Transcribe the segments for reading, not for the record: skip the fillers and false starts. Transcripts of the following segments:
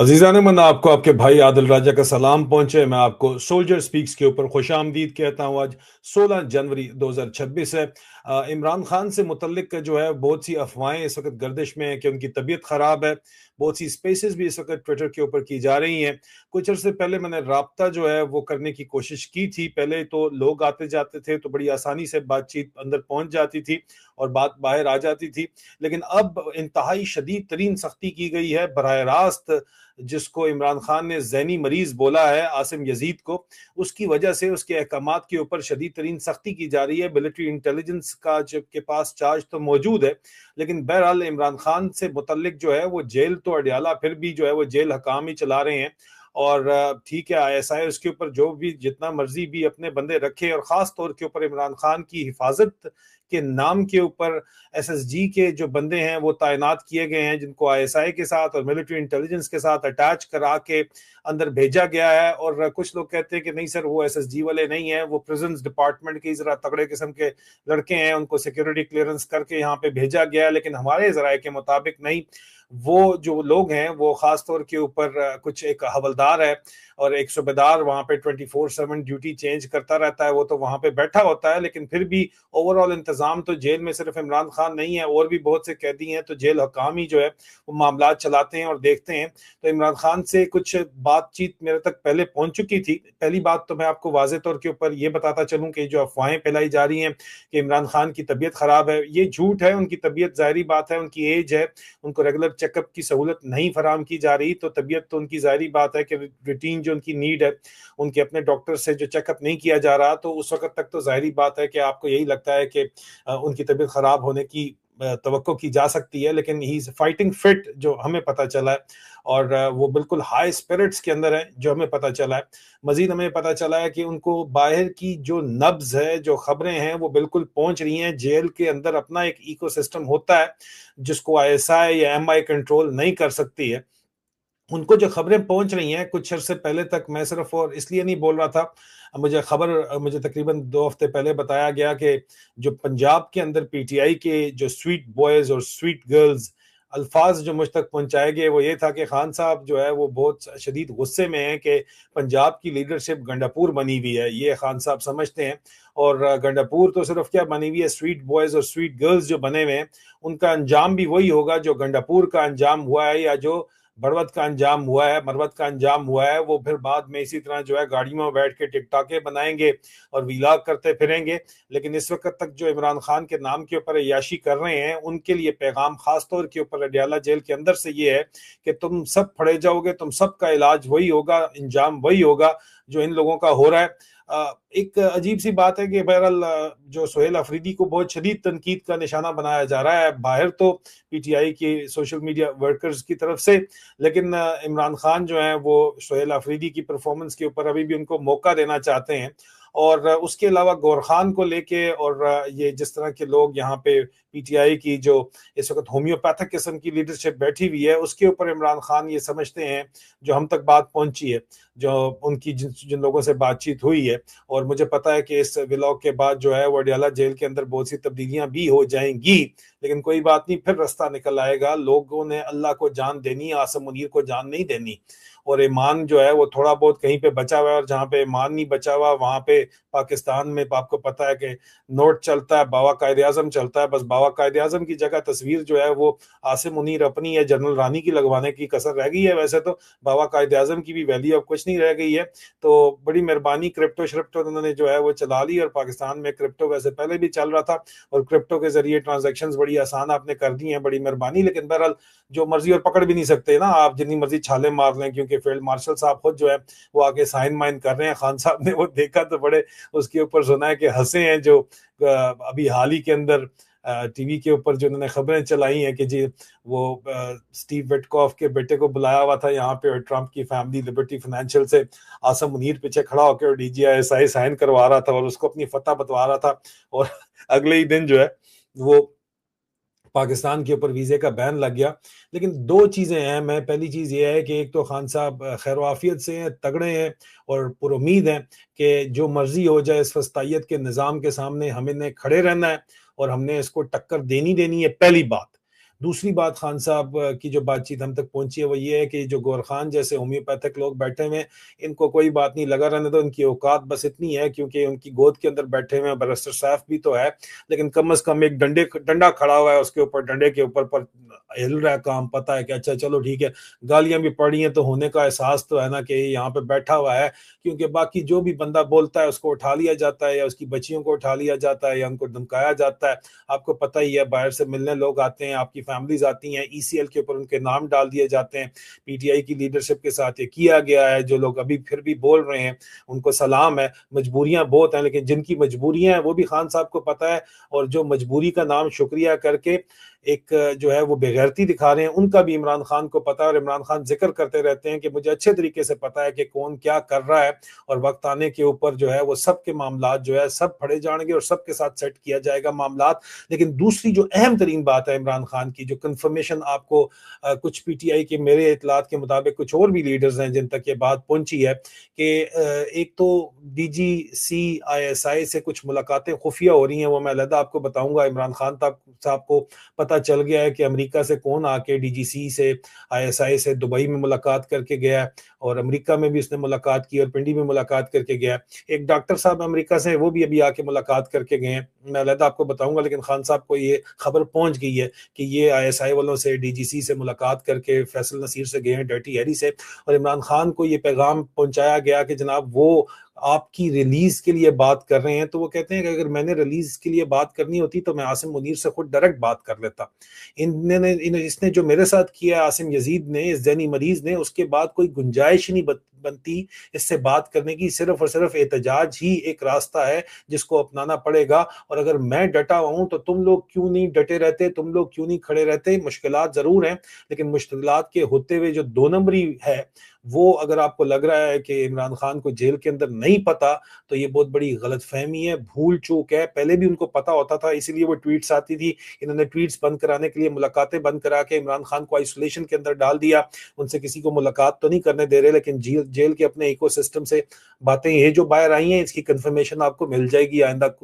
अजीज़ान मन आपको आपके भाई आदिल राजा का सलाम पहुंचे। मैं आपको सोल्जर स्पीक्स के ऊपर खुश आमदीद कहता हूं। आज 16 जनवरी 2026 है। इमरान खान से मुतल्लिक जो है बहुत सी अफवाहें इस वक्त गर्दिश में है कि उनकी तबीयत ख़राब है। बहुत सी स्पेसेस भी इस वक्त ट्विटर के ऊपर की जा रही हैं। कुछ अर्से पहले मैंने राब्ता जो है वो करने की कोशिश की थी। पहले तो लोग आते जाते थे तो बड़ी आसानी से बातचीत अंदर पहुंच जाती थी और बात बाहर आ जाती थी, लेकिन अब इंतहाई शदीद तरीन सख्ती की गई है। बराह रास्त जिसको इमरान खान ने ज़हनी मरीज बोला है आसिम यजीद को, उसकी वजह से उसके अहकामात के ऊपर शदीद तरीन सख्ती की जा रही है। मिलिट्री इंटेलिजेंस का जबकि पास चार्ज तो मौजूद है, लेकिन बहरहाल इमरान खान से मुतल्लिक जो है वो जेल तो अडियाला फिर भी जो है वो जेल हकाम ही चला रहे हैं। और ठीक है, ISI उसके ऊपर जो भी जितना मर्जी भी अपने बंदे रखे, और ख़ास तौर के ऊपर इमरान खान की हिफाजत के नाम के ऊपर SSG के जो बंदे हैं वो तैनात किए गए हैं, जिनको ISI के साथ और मिलिट्री इंटेलिजेंस के साथ अटैच करा के अंदर भेजा गया है। और कुछ लोग कहते हैं कि नहीं सर, वो SSG वाले नहीं है, वो प्रिजन्स डिपार्टमेंट के जरा तगड़े किस्म के लड़के हैं, उनको सिक्योरिटी क्लियरेंस करके यहाँ पे भेजा गया है। लेकिन हमारे जराये के मुताबिक नहीं, वो जो लोग हैं वो खास तौर के ऊपर कुछ एक हवलदार है और एक सूबेदार वहां पे 24/7 ड्यूटी चेंज करता रहता है, वो तो वहां पे बैठा होता है। लेकिन फिर भी ओवरऑल इंतजाम तो जेल में सिर्फ इमरान खान नहीं है, और भी बहुत से कैदी हैं, तो जेल हकाम ही जो है वो मामला चलाते हैं और देखते हैं। तो इमरान खान से कुछ बातचीत मेरे तक पहले पहुंच चुकी थी। पहली बात तो मैं आपको वाज़े तौर के ऊपर ये बताता चलूं कि जो अफवाहें फैलाई जा रही हैं कि इमरान खान की तबीयत खराब है, ये झूठ है। उनकी तबीयत ज़ाहिरी बात है, उनकी एज है, उनको रेगुलर चेकअप की सहूलत नहीं फराम की जा रही, तो तबीयत तो उनकी ज़ाहिरी बात है कि रूटीन जो उनकी नीड है, उनके अपने डॉक्टर से जो चेकअप नहीं किया जा रहा, तो उस वक्त तक तो ज़ाहिरी बात है कि आपको यही लगता है कि उनकी तबीयत खराब होने की तवक्को की जा सकती है। लेकिन ही इज फाइटिंग फिट जो हमें पता चला है, और वो बिल्कुल हाई स्पिरिट्स के अंदर है जो हमें पता चला है। मजीद हमें पता चला है कि उनको बाहर की जो नब्ज है, जो खबरें हैं वो बिल्कुल पहुंच रही हैं। जेल के अंदर अपना एक इकोसिस्टम होता है जिसको ISI या MI कंट्रोल नहीं कर सकती है। उनको जो खबरें पहुंच रही हैं, कुछ अर्से पहले तक मैं सिर्फ और इसलिए नहीं बोल रहा था, मुझे तकरीबन 2 हफ्ते पहले बताया गया कि जो पंजाब के अंदर PTI के जो स्वीट बॉयज और स्वीट गर्ल्स अल्फाज जो मुझ तक पहुंचाए गए वो ये था कि खान साहब जो है वो बहुत शदीद गुस्से में हैं कि पंजाब की लीडरशिप गंडापुर बनी हुई है, ये खान साहब समझते हैं। और गंडापुर तो सिर्फ क्या बनी हुई है, स्वीट बॉयज और स्वीट गर्ल्स जो बने हुए हैं उनका अंजाम भी वही होगा जो गंडापुर का अंजाम हुआ है, या जो बरवत का अंजाम हुआ है, मरवत का अंजाम हुआ है। वो फिर बाद में इसी तरह जो है गाड़ियों में बैठ के टिकटॉके बनाएंगे और वीलॉग करते फिरेंगे। लेकिन इस वक्त तक जो इमरान खान के नाम के ऊपर अय्याशी कर रहे हैं, उनके लिए पैगाम खास तौर के ऊपर अडियाला जेल के अंदर से ये है कि तुम सब फड़े जाओगे, तुम सब का इलाज वही होगा, इंजाम वही होगा जो इन लोगों का हो रहा है। एक अजीब सी बात है कि बहरहाल जो सोहेल अफरीदी को बहुत शदीद तनकीद का निशाना बनाया जा रहा है बाहर तो PTI के सोशल मीडिया वर्कर्स की तरफ से, लेकिन इमरान खान जो है वो सोहेल अफरीदी की परफॉर्मेंस के ऊपर अभी भी उनको मौका देना चाहते हैं। और उसके अलावा गौर खान को लेके और ये जिस तरह के लोग यहाँ पे PTI की जो इस वक्त होम्योपैथिक किस्म की लीडरशिप बैठी हुई है, उसके ऊपर इमरान खान ये समझते हैं, जो हम तक बात पहुंची है, जो उनकी जिन लोगों से बातचीत हुई है, और मुझे पता है कि इस व्लॉग के बाद जो है वो अडियाला जेल के अंदर बहुत सी तब्दीलियां भी हो जाएंगी। लेकिन कोई बात नहीं, फिर रास्ता निकल आएगा। लोगों ने अल्लाह को जान देनी, आसम मुनीर को जान नहीं देनी। और ईमान जो है वो थोड़ा बहुत कहीं पे बचा हुआ है, और जहाँ पे ईमान नहीं बचा हुआ वहां पे पाकिस्तान में आपको पता है कि नोट चलता है, बाबा कायदे आजम चलता है। बस बाबा कायदे आजम की जगह तस्वीर जो है वो आसिम मुनीर अपनी या जनरल रानी की लगवाने की कसर रह गई है। वैसे तो बाबा कायदे आजम की भी वैल्यू अब कुछ नहीं रह गई है। तो बड़ी मेहरबानी, क्रिप्टो श्रिप्टो उन्होंने जो है वो चला ली, और पाकिस्तान में क्रिप्टो वैसे पहले भी चल रहा था और क्रिप्टो के जरिए ट्रांजेक्शन बड़ी आसान आपने कर दी हैं, बड़ी मेहरबानी। लेकिन बहरहाल जो मर्जी, और पकड़ भी नहीं सकते ना आप, जितनी मर्जी छाले मार लें, क्योंकि फील्ड मार्शल साहब खुद जो है वो आके साइन माइन कर रहे हैं। खान साहब ने वो देखा तो बड़े उसके ऊपर सुना है कि हंसे हैं। जो अभी हाल ही के अंदर टीवी के ऊपर जो उन्होंने खबरें चलाई हैं कि जी वो स्टीव विटकॉफ के बेटे को बुलाया हुआ था यहाँ पे, और ट्रंप की फैमिली लिबर्टी फाइनेंशियल से आसम मुनीर पीछे खड़ा होकर और DGI साइन करवा रहा था और उसको अपनी फतह बतवा रहा था। और अगले ही दिन जो है वो पाकिस्तान के ऊपर वीज़े का बैन लग गया। लेकिन दो चीज़ें हैं। मैं पहली चीज़ ये है कि एक तो खान साहब खैर वाफियत से हैं, तगड़े हैं और पुरुमीद हैं कि जो मर्जी हो जाए इस फस्तायत के निज़ाम के सामने हमें खड़े रहना है और हमने इसको टक्कर देनी है, पहली बात। दूसरी बात खान साहब की जो बातचीत हम तक पहुंची है वो ये है कि जो गौर खान जैसे होम्योपैथिक लोग बैठे हुए हैं, इनको कोई बात नहीं, लगा रहने दो, इनकी औकात बस इतनी है क्योंकि उनकी गोद के अंदर बैठे हुए हैं बैरिस्टर साहब भी तो है, लेकिन कम से कम एक डंडा खड़ा हुआ है, उसके ऊपर डंडे के ऊपर पर हिल रहा है काम, पता है कि अच्छा चलो ठीक है, गालियां भी पड़ी हैं तो होने का एहसास तो है ना कि यहाँ पे बैठा हुआ है, क्योंकि बाकी जो भी बंदा बोलता है उसको उठा लिया जाता है, या उसकी बच्चियों को उठा लिया जाता है, या उनको धमकाया जाता है। आपको पता ही है, बाहर से मिलने लोग आते हैं, आपकी फैमिलीज आती हैं, ईसीएल के ऊपर उनके नाम डाल दिए जाते हैं। पीटीआई की लीडरशिप के साथ ये किया गया है। जो लोग अभी फिर भी बोल रहे हैं उनको सलाम है, मजबूरियां बहुत हैं, लेकिन जिनकी मजबूरियां हैं वो भी खान साहब को पता है, और जो मजबूरी का नाम शुक्रिया करके एक जो है वो बेगैरती दिखा रहे हैं, उनका भी इमरान खान को पता है। और इमरान खान जिक्र करते रहते हैं कि मुझे अच्छे तरीके से पता है कि कौन क्या कर रहा है, और वक्त आने के ऊपर जो है वो सबके मामलात जो है सब फड़े जाएंगे और सबके साथ सेट किया जाएगा मामलात। लेकिन दूसरी जो अहम तरीन बात है इमरान खान की, जो कंफर्मेशन आपको कुछ पीटीआई के मेरे इतलात के मुताबिक कुछ और भी लीडर्स हैं जिन तक ये बात पहुंची है कि एक तो डीजीसी आईएसआई से कुछ मुलाकातें खुफिया हो रही हैं, वो मैं अलग आपको बताऊंगा। इमरान खान साहब को पता चल गया है कि अमेरिका से कौन आके डीजीसी से आईएसआई से दुबई में मुलाकात करके गया है, और अमेरिका में भी उसने मुलाकात की और पिंडी में मुलाकात करके गया। एक डॉक्टर साहब अमेरिका से वो भी अभी आके मुलाकात करके गए हैं, मैं अलग आपको बताऊंगा। लेकिन खान साहब को ये खबर पहुंच गई है कि ये आईएसआई वालों से डीजीसी से मुलाकात करके फैसल नसीर से गए हैं, डर्टी हैरी से, और इमरान खान को ये पैगाम पहुंचाया गया कि जनाब वो आपकी रिलीज के लिए बात कर रहे हैं। तो वो कहते हैं कि अगर मैंने रिलीज के लिए बात करनी होती तो मैं आसिम मुनीर से खुद डायरेक्ट बात कर लेता। इसने जो मेरे साथ किया आसिम यजीद ने, इस जैनी मरीज ने, उसके बाद कोई गुंजाइश ही नहीं बनती इससे बात करने की। सिर्फ और सिर्फ एहतजाज ही एक रास्ता है जिसको अपनाना पड़ेगा। और अगर मैं डटा हूं तो तुम लोग क्यों नहीं डटे रहते, तुम लोग क्यों नहीं खड़े रहते? मुश्किलात जरूर हैं, लेकिन मुश्किलात के होते हुए जो दो नंबरी है वो अगर आपको लग रहा है कि इमरान खान को जेल के अंदर नहीं पता, तो ये बहुत बड़ी गलतफहमी है, भूल चूक है। पहले भी उनको पता होता था, इसीलिए वो ट्वीट्स आती थी। इन्होंने ट्वीट्स बंद कराने के लिए मुलाकातें बंद करा के इमरान खान को आइसोलेशन के अंदर डाल दिया। उनसे किसी को मुलाकात तो नहीं करने दे रहे, लेकिन जेल के अपने इकोसिस्टम से बातें ये जो बाहर आई हैं इसकी कंफर्मेशन आपको मिल जाएगी आइंदा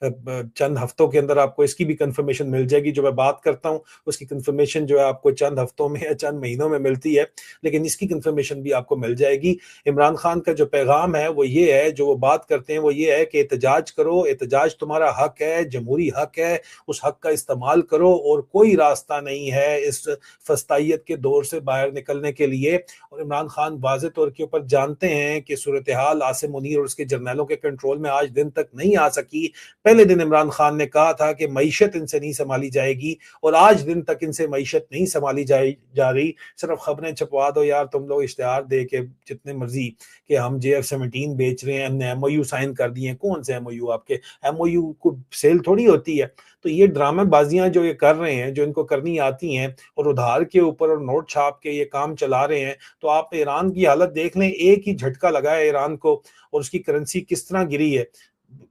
चंद हफ्तों के अंदर। आपको इसकी भी कंफर्मेशन मिल जाएगी। जो मैं बात करता हूं उसकी कंफर्मेशन जो है आपको चंद हफ्तों में या चंद महीनों में मिलती है, लेकिन इसकी कंफर्मेशन भी आपको मिल जाएगी। इमरान खान का जो पैगाम है वो ये है, जो वो बात करते हैं वो ये है कि एहतजाज करो, एहतजाज तुम्हारा हक है, जमहूरी हक है, उस हक का इस्तेमाल करो, और कोई रास्ता नहीं है इस फस्तायत के दौर से बाहर निकलने के लिए। और इमरान खान वाज़े तौर के ऊपर जानते हैं कि सूरत हाल आसिम मुनीर और उसके जर्नैलों के कंट्रोल में आज दिन तक नहीं आ सकी। पहले दिन इमरान खान ने कहा था कि मईशत इनसे नहीं संभाली जाएगी, और आज दिन तक इनसे मईशत नहीं संभाली जा रही। सिर्फ खबरें छपवा दो यार तुम लोग, इश्तेहार दे के जितने मर्जी कि हम JF-17 बेच रहे हैं, हमने MOU साइन कर दिए हैं। कौन से MOU? आपके MOU को सेल थोड़ी होती है। तो ये ड्रामेबाजियां जो ये कर रहे हैं, जो इनको करनी आती हैं, और उधार के ऊपर और नोट छाप के ये काम चला रहे हैं। तो आप ईरान की हालत देख लें, एक ही झटका लगा है ईरान को और उसकी करेंसी किस तरह गिरी है।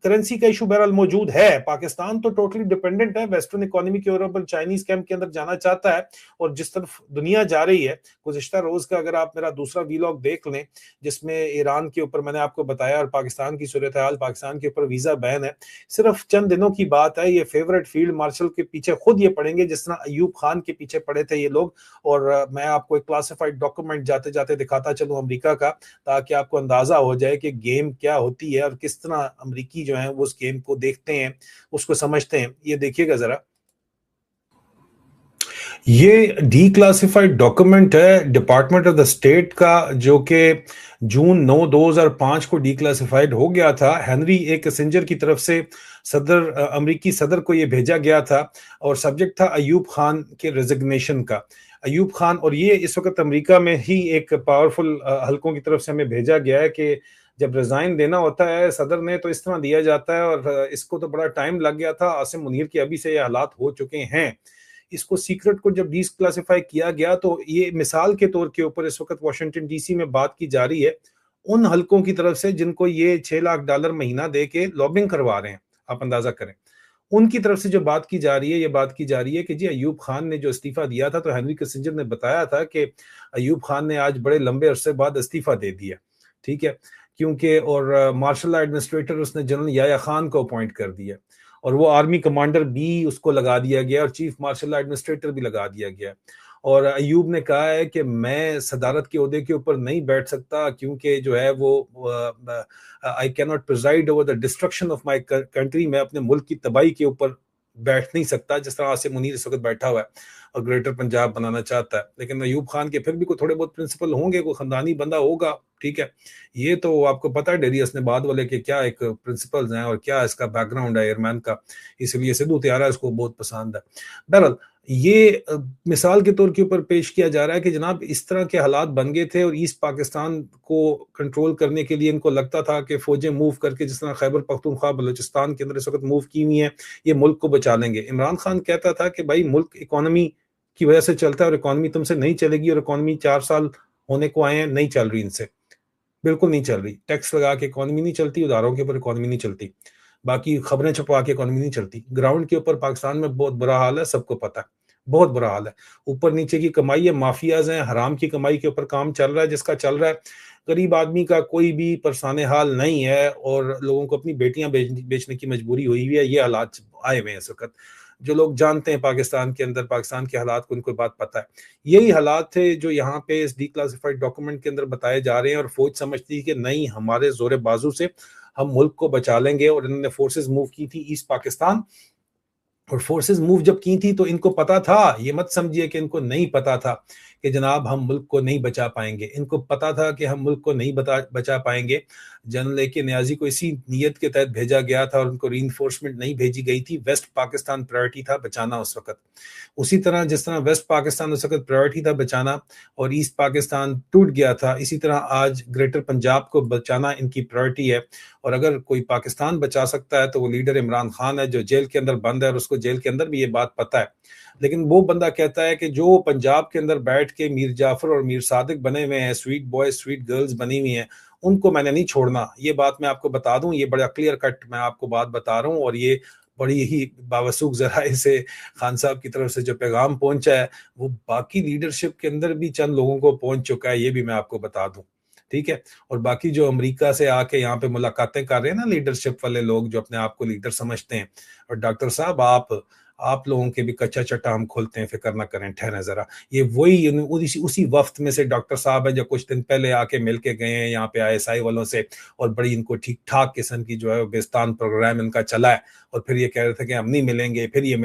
करेंसी का इशू बहरहाल मौजूद है। पाकिस्तान तो टोटली डिपेंडेंट है वेस्टर्न इकोनॉमी के ऊपर, चाइनीज कैंप के अंदर जाना चाहता है, और जिस तरफ दुनिया जा रही है। गुज़िश्ता रोज का अगर आप मेरा दूसरा वीलॉग देख लें जिसमें ईरान के ऊपर मैंने आपको बताया और पाकिस्तान की सूरत हाल, पाकिस्तान के ऊपर वीजा बैन है, सिर्फ चंद दिनों की बात है। ये फेवरेट फील्ड मार्शल के पीछे खुद ये पड़ेंगे जिस तरह अयूब खान के पीछे पड़े थे ये लोग। और मैं आपको एक क्लासिफाइड डॉक्यूमेंट जाते जाते दिखाता चलूं अमेरिका का, ताकि आपको अंदाजा हो जाए कि गेम क्या होती है और किस तरह अमेरिकी जो है वो उस गेम को देखते हैं, उसको समझते हैं। ये देखिएगा जरा, ये डी क्लासिफाइड डॉक्यूमेंट है डिपार्टमेंट ऑफ द स्टेट का, जो कि जून 9 2005 को डी क्लासिफाइड हो गया था। हेनरी ए किसिंजर की तरफ से सदर अमेरिकी सदर को ये भेजा गया था, और सब्जेक्ट था अयूब खान के रेजिग्नेशन का। अयूब खान, और ये इस वक्त अमेरिका में ही एक पावरफुल हलकों की तरफ से हमें भेजा गया है कि जब रिजाइन देना होता है सदर ने तो इस तरह दिया जाता है। और इसको तो बड़ा टाइम लग गया था। आसिम मुनीर की अभी से ये हालात हो चुके हैं। इसको सीक्रेट को जब डिक्लासिफाई किया गया तो ये मिसाल के तौर के ऊपर इस वक्त वाशिंगटन डीसी में बात की जा रही है उन हलकों की तरफ से जिनको ये $6 लाख महीना दे के लॉबिंग करवा रहे हैं। आप अंदाजा करें, उनकी तरफ से जो बात की जा रही है, ये बात की जा रही है कि जी अयूब खान ने जो इस्तीफा दिया था, तो हेनरी किसिंजर ने बताया था कि अयूब खान ने आज बड़े लंबे अरसे बाद इस्तीफा दे दिया। ठीक है, کیونکہ اور مارشل ایڈمنسٹریٹر اس نے جنرل یحییٰ خان کو اپوائنٹ کر دیا اور وہ آرمی کمانڈر بھی اس کو لگا دیا گیا اور چیف مارشل ایڈمنسٹریٹر بھی لگا دیا گیا. اور ایوب نے کہا ہے کہ میں صدارت کے عہدے کے اوپر نہیں بیٹھ سکتا کیونکہ جو ہے وہ آئی کی not presided over the destruction of my country. میں اپنے ملک کی تباہی کے اوپر بیٹھ نہیں سکتا جس طرح عاصم منیر اس وقت بیٹھا ہوا ہے اور گریٹر پنجاب بنانا چاہتا ہے. لیکن ایوب خان کے پھر بھی کوئی تھوڑے بہت پرنسپل ہوں گے, کوئی خاندانی بندہ ہوگا, ٹھیک ہے. یہ تو آپ کو پتہ ہے ڈیری اسنے بعد والے کے کیا ایک پرنسپلز ہیں اور کیا اس کا بیک گراؤنڈ ہے ایئرمین کا, اس لیے سدھو تیارہ اس کو بہت پسند ہے. بہرحال یہ مثال کے طور کے اوپر پیش کیا جا رہا ہے کہ جناب اس طرح کے حالات بن گئے تھے اور ایسٹ پاکستان کو کنٹرول کرنے کے لیے ان کو لگتا تھا کہ فوجیں موو کر کے جس طرح خیبر پختونخوا بلوچستان کے اندر اس وقت موو کی ہوئی ہیں یہ ملک کو بچا لیں گے. عمران خان کہتا تھا کہ بھائی ملک اکانومی کی وجہ سے چلتا ہے اور اکانومی تم سے نہیں چلے گی, اور اکانومی 4 سال ہونے کو آئے ہیں نہیں چل رہی, ان سے بالکل نہیں چل رہی. ٹیکس لگا کے اکانومی نہیں چلتی, اداروں کے اوپر اکانومی نہیں چلتی, باقی خبریں چھپوا کے اکانومی نہیں چلتی. گراؤنڈ کے اوپر پاکستان میں بہت برا حال ہے, سب کو پتہ ہے, بہت برا حال ہے. اوپر نیچے کی کمائی ہے, مافیاز ہیں, حرام کی کمائی کے اوپر کام چل رہا ہے جس کا چل رہا ہے. غریب آدمی کا کوئی بھی پرسان حال نہیں ہے اور لوگوں کو اپنی بیٹیاں بیچنے کی مجبوری ہوئی ہوئی ہے. یہ حالات آئے ہوئے ہیں اس وقت. جو لوگ جانتے ہیں پاکستان کے اندر پاکستان کے حالات کو, ان کو بات پتہ ہے. یہی حالات تھے جو یہاں پہ اس ڈی کلاسیفائڈ ڈاکومنٹ کے اندر بتائے جا رہے ہیں, اور فوج سمجھتی کہ نہیں ہمارے زور بازو سے ہم ملک کو بچا لیں گے. اور انہوں نے فورسز موو کی تھی ایسٹ پاکستان, اور فورسز موو جب کی تھی تو ان کو پتا تھا, یہ مت سمجھیے کہ ان کو نہیں پتا تھا کہ جناب ہم ملک کو نہیں بچا پائیں گے. ان کو پتا تھا کہ ہم ملک کو نہیں بچا پائیں گے. جنرل اے کے نیازی کو اسی نیت کے تحت بھیجا گیا تھا اور ان کو ری انفورسمنٹ نہیں بھیجی گئی تھی. ویسٹ پاکستان پرائرٹی تھا بچانا اس وقت. اسی طرح جس طرح ویسٹ پاکستان اس وقت پرائرٹی تھا بچانا اور ایسٹ پاکستان ٹوٹ گیا تھا, اسی طرح آج گریٹر پنجاب کو بچانا ان کی پرائرٹی ہے. اور اگر کوئی پاکستان بچا سکتا ہے تو وہ لیڈر عمران خان ہے جو جیل کے اندر بند ہے, اور اس کو جیل کے اندر بھی یہ بات پتہ ہے. لیکن وہ بندہ کہتا ہے کہ جو پنجاب کے اندر بیٹھ کے میر جعفر اور میر صادق بنے ہوئے ہیں, سویٹ بوائز سویٹ گرلز بنی ہوئی ہیں, ان کو میں نے نہیں چھوڑنا. یہ بات میں آپ کو بتا دوں, یہ بڑا کلیئر کٹ میں آپ کو بات بتا رہا ہوں, اور یہ بڑی ہی باوسوق ذرائع سے خان صاحب کی طرف سے جو پیغام پہنچا ہے وہ باقی لیڈرشپ کے اندر بھی چند لوگوں کو پہنچ چکا ہے, یہ بھی میں آپ کو بتا دوں, ٹھیک ہے. اور باقی جو امریکہ سے آ کے یہاں پہ ملاقاتیں کر رہے ہیں نا لیڈرشپ والے لوگ جو اپنے آپ کو لیڈر سمجھتے ہیں, اور ڈاکٹر صاحب آپ لوگوں کے بھی کچا چٹا ہم کھولتے ہیں, فکر نہ کریں, ٹھہریں ذرا. یہ وہی اسی وفد میں سے ڈاکٹر صاحب ہیں جو کچھ دن پہلے آ کے مل کے گئے ہیں یہاں پہ ISI والوں سے, اور بڑی ان کو ٹھیک ٹھاک قسم کی جو ہے بیستان پروگرام ان کا چلا ہے, اور پھر یہ کہہ رہے تھے کہ ہم نہیں ملیں گے, پھر یہ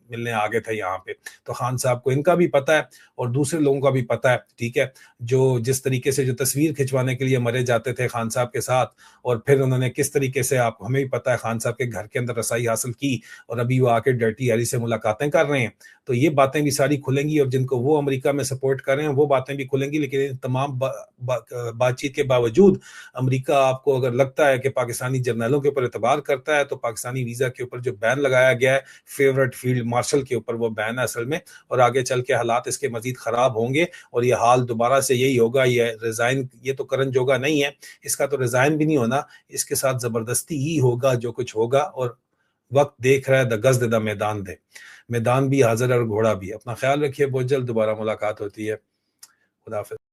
ملنے آگے تھے یہاں پہ. تو خان صاحب کو ان کا بھی پتہ ہے اور دوسرے لوگوں کا بھی پتہ ہے, ٹھیک ہے, جو جس طریقے سے جو تصویر کھنچوانے کے لیے مرے جاتے تھے خان صاحب کے ساتھ, اور پھر انہوں نے کس طریقے سے, آپ ہمیں بھی پتہ ہے, خان صاحب کے گھر کے اندر رسائی حاصل کی, اور ابھی وہ آ کے ڈرٹی ہیری سے ملاقاتیں کر رہے ہیں. تو یہ باتیں بھی ساری کھلیں گی, اور جن کو وہ امریکہ میں سپورٹ کر رہے ہیں وہ باتیں بھی کھلیں گی. لیکن ان تمام بات چیت کے باوجود امریکہ آپ کو اگر لگتا ہے کہ پاکستانی جرنیلوں کے اوپر اعتبار کرتا ہے, تو پاکستانی ویزا کے اوپر جو بین لگایا گیا ہے فیورٹ فیلڈ مارشل کے اوپر, وہ بین ہے اصل میں, اور آگے چل کے حالات اس کے مزید خراب ہوں گے, اور یہ حال دوبارہ سے یہی ہوگا. یہ ریزائن, یہ تو کرن جوگا نہیں ہے, اس کا تو ریزائن بھی نہیں ہونا, اس کے ساتھ زبردستی ہی ہوگا جو کچھ ہوگا. اور وقت دیکھ رہا ہے, دا گزد دا میدان دے, میدان بھی حاضر ہے اور گھوڑا بھی. اپنا خیال رکھیے, بہت جلد دوبارہ ملاقات ہوتی ہے. خدا حافظ.